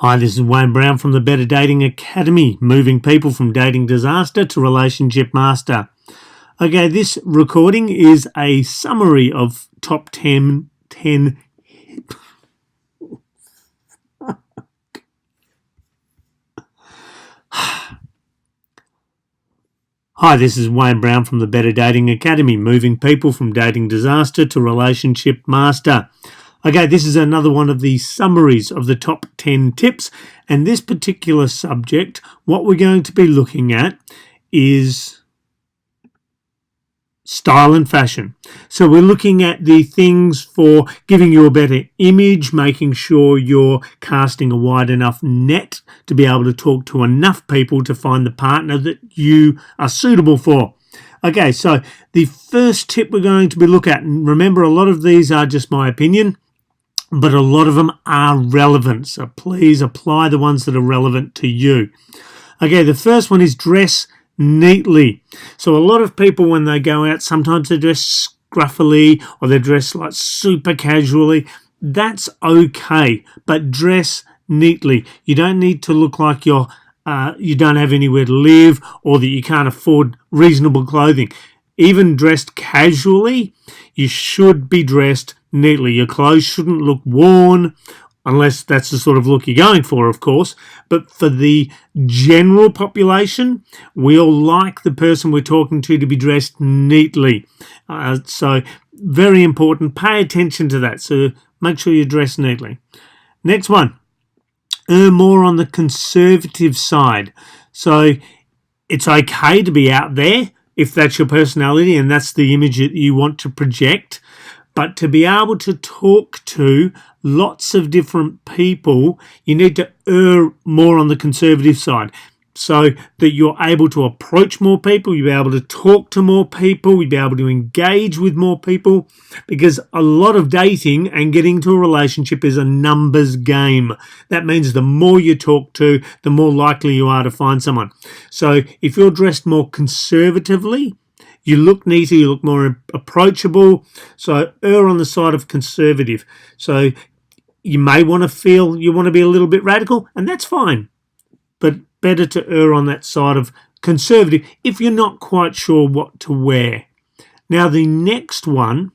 Hi, this is Wayne Brown from the Better Dating Academy, moving people from dating disaster to relationship master. Okay, this recording is a summary of top 10. Hi, this is Wayne Brown from the Better Dating Academy, moving people from dating disaster to relationship master. Okay, this is another one of the summaries of the top 10 tips, and this particular subject, what we're going to be looking at is style and fashion. So we're looking at the things for giving you a better image, making sure you're casting a wide enough net to be able to talk to enough people to find the partner that you are suitable for. Okay, so the first tip we're going to be looking at, and remember a lot of these are just my opinion, but a lot of them are relevant. So please apply the ones that are relevant to you. Okay, the first one is dress neatly. So a lot of people when they go out, sometimes they dress scruffily or they dress like super casually. That's okay, but dress neatly. You don't need to look like you don't have anywhere to live or that you can't afford reasonable clothing. Even dressed casually, you should be dressed neatly. Your clothes shouldn't look worn, unless that's the sort of look you're going for, of course. But for the general population, we all like the person we're talking to be dressed neatly. So very important. Pay attention to that. So make sure you dress neatly. Next one, err more on the conservative side. So it's okay to be out there if that's your personality and that's the image that you want to project. But to be able to talk to lots of different people, you need to err more on the conservative side so that you're able to approach more people, you'll be able to talk to more people, you'll be able to engage with more people, because a lot of dating and getting to a relationship is a numbers game. That means the more you talk to, the more likely you are to find someone. So if you're dressed more conservatively, you look neater, you look more approachable. So err on the side of conservative. So you may want to feel you want to be a little bit radical, and that's fine. But better to err on that side of conservative if you're not quite sure what to wear. Now, the next one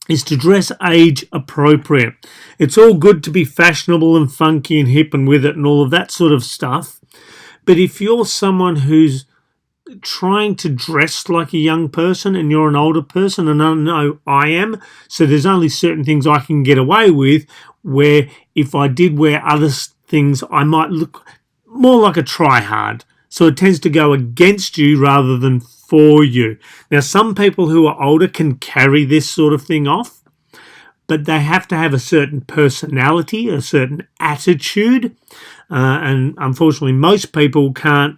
is to dress age appropriate. It's all good to be fashionable and funky and hip and with it and all of that sort of stuff. But if you're someone who's trying to dress like a young person and you're an older person, and I know I am, so there's only certain things I can get away with, where if I did wear other things I might look more like a try-hard. So it tends to go against you rather than for you. Now, some people who are older can carry this sort of thing off, but they have to have a certain personality, a certain attitude, and unfortunately most people can't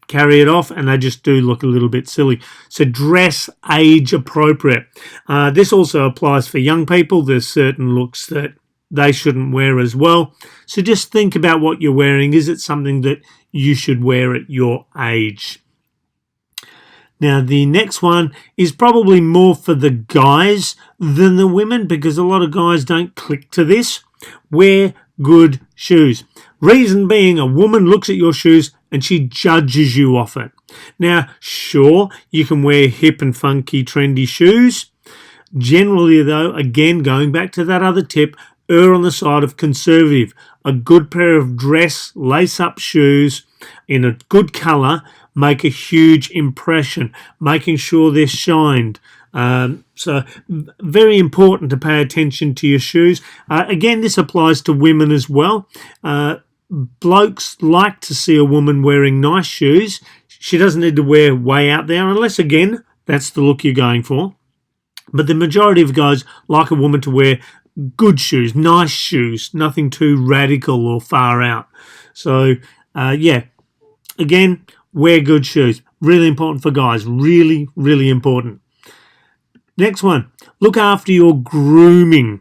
carry it off, and they just do look a little bit silly. So dress age appropriate. This also applies for young people. There's certain looks that they shouldn't wear as well. So just think about what you're wearing. Is it something that you should wear at your age? Now, the next one is probably more for the guys than the women, because a lot of guys don't click to this. Wear good shoes. Reason being, a woman looks at your shoes and she judges you off it. Now, sure, you can wear hip and funky, trendy shoes. Generally, though, again, going back to that other tip, err on the side of conservative. A good pair of dress, lace-up shoes in a good colour make a huge impression, making sure they're shined. So very important to pay attention to your shoes. Again, this applies to women as well. Blokes like to see a woman wearing nice shoes. She doesn't need to wear way out there unless, again, that's the look you're going for. But the majority of guys like a woman to wear good shoes, nice shoes, nothing too radical or far out. So, again, wear good shoes. Really important for guys. Really, really important. Next one, look after your grooming.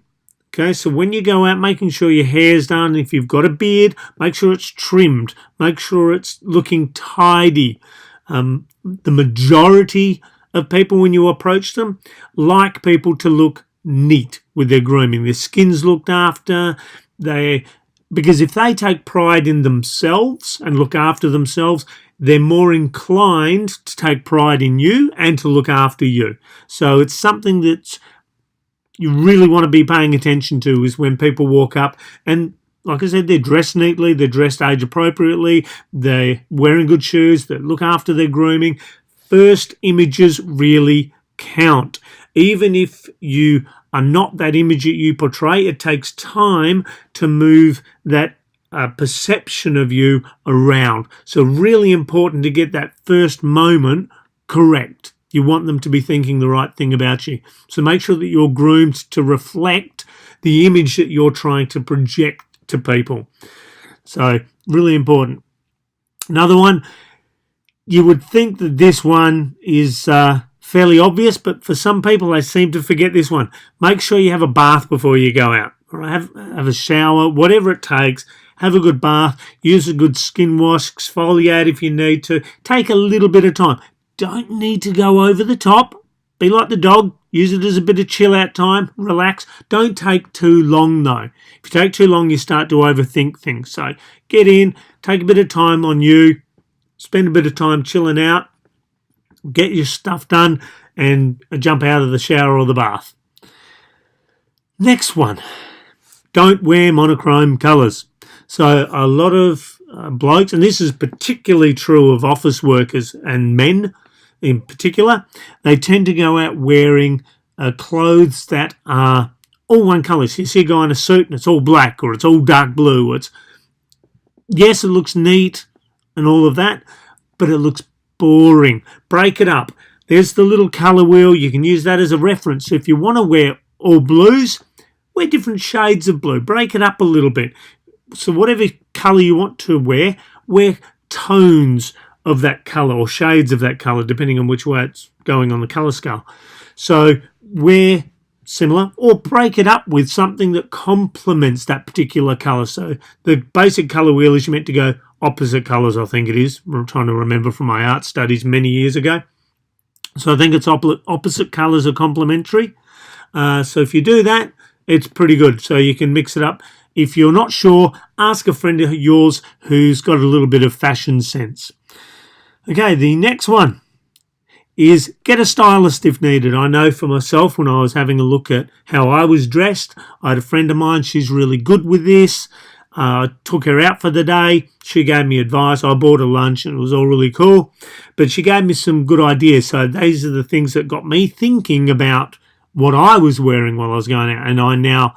Okay, so when you go out, making sure your hair's done. If you've got a beard, make sure it's trimmed. Make sure it's looking tidy. The majority of people, when you approach them, like people to look neat with their grooming. Their skin's looked after. They Because if they take pride in themselves and look after themselves, they're more inclined to take pride in you and to look after you. So it's something that you really want to be paying attention to, is when people walk up and, like I said, they're dressed neatly, they're dressed age appropriately, they're wearing good shoes, they look after their grooming. First images really count. Even if you are not that image that you portray, it takes time to move that perception of you around. So really important to get that first moment correct. You want them to be thinking the right thing about you. So make sure that you're groomed to reflect the image that you're trying to project to people. So really important. Another one, you would think that this one is fairly obvious, but for some people they seem to forget this one. Make sure you have a bath before you go out. Or have a shower, whatever it takes. Have a good bath. Use a good skin wash. Exfoliate if you need to. Take a little bit of time. Don't need to go over the top. Be like the dog. Use it as a bit of chill out time. Relax. Don't take too long though. If you take too long, you start to overthink things. So get in, take a bit of time on you, spend a bit of time chilling out, get your stuff done, and jump out of the shower or the bath. Next one. Don't wear monochrome colours. So a lot of blokes, and this is particularly true of office workers and men in particular, they tend to go out wearing clothes that are all one colour. So you see a guy in a suit and it's all black or it's all dark blue. Yes, it looks neat and all of that, but it looks boring. Break it up. There's the little colour wheel. You can use that as a reference. If you want to wear all blues, wear different shades of blue. Break it up a little bit. So whatever colour you want to wear tones of that colour or shades of that colour, depending on which way it's going on the colour scale. So wear similar, or break it up with something that complements that particular colour. So the basic colour wheel is meant to go opposite colours, I think it is. I'm trying to remember from my art studies many years ago. So I think it's opposite colours are complementary. So if you do that, it's pretty good. So you can mix it up. If you're not sure, ask a friend of yours who's got a little bit of fashion sense. Okay, the next one is get a stylist if needed. I know for myself, when I was having a look at how I was dressed, I had a friend of mine, she's really good with this. I took her out for the day. She gave me advice. I bought her lunch and it was all really cool. But she gave me some good ideas. So these are the things that got me thinking about what I was wearing while I was going out. And I now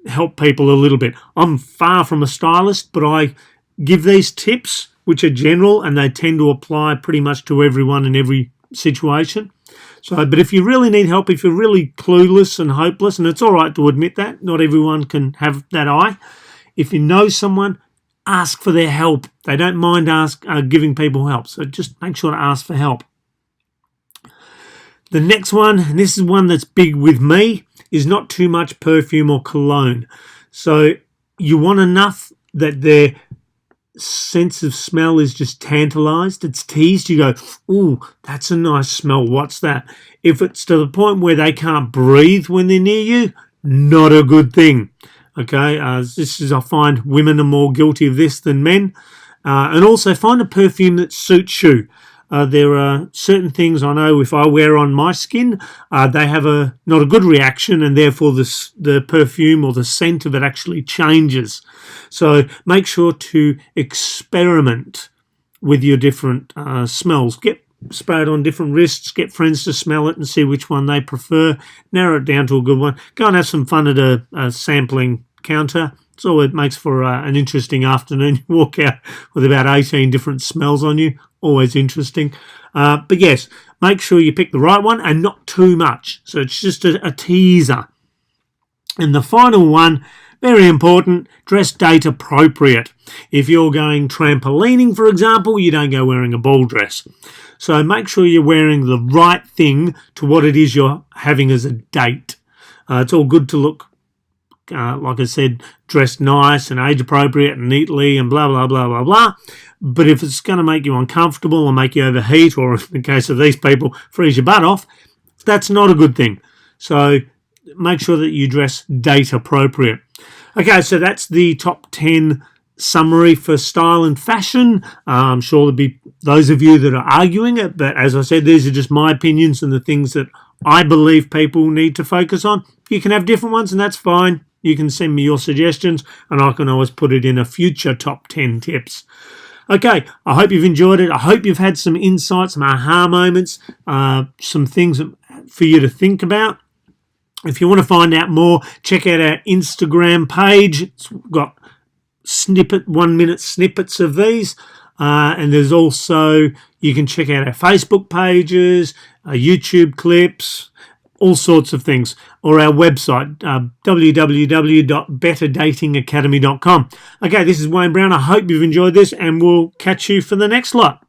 help people a little bit. I'm far from a stylist, but I give these tips, which are general, and they tend to apply pretty much to everyone in every situation. So, but if you really need help, if you're really clueless and hopeless, and it's all right to admit that, not everyone can have that eye. If you know someone, ask for their help. They don't mind giving people help. So just make sure to ask for help. The next one, and this is one that's big with me, is not too much perfume or cologne. So you want enough that their sense of smell is just tantalised. It's teased. You go, ooh, that's a nice smell. What's that? If it's to the point where they can't breathe when they're near you, not a good thing. Okay, I find women are more guilty of this than men. And also find a perfume that suits you. There are certain things I know if I wear on my skin, they have not a good reaction, and therefore the perfume or the scent of it actually changes. So make sure to experiment with your different smells. Spray it on different wrists, get friends to smell it and see which one they prefer. Narrow it down to a good one. Go and have some fun at a sampling counter. So it makes for an interesting afternoon. You walk out with about 18 different smells on you. Always interesting. But yes, make sure you pick the right one and not too much. So it's just a teaser. And the final one, very important, dress date appropriate. If you're going trampolining, for example, you don't go wearing a ball dress. So make sure you're wearing the right thing to what it is you're having as a date. It's all good to look, like I said, dressed nice and age appropriate and neatly and blah, blah, blah, blah, blah. But if it's going to make you uncomfortable or make you overheat, or in the case of these people, freeze your butt off, that's not a good thing. So make sure that you dress date appropriate. Okay, so that's the top 10 summary for style and fashion. I'm sure there'll be those of you that are arguing it, but as I said, these are just my opinions and the things that I believe people need to focus on. You can have different ones, and that's fine. You can send me your suggestions, and I can always put it in a future top 10 tips. Okay, I hope you've enjoyed it. I hope you've had some insights, some aha moments, some things for you to think about. If you want to find out more, check out our Instagram page. It's got 1-minute snippets of these. And there's also, you can check out our Facebook pages, YouTube clips, all sorts of things, or our website, www.betterdatingacademy.com. Okay, this is Wayne Brown. I hope you've enjoyed this, and we'll catch you for the next lot.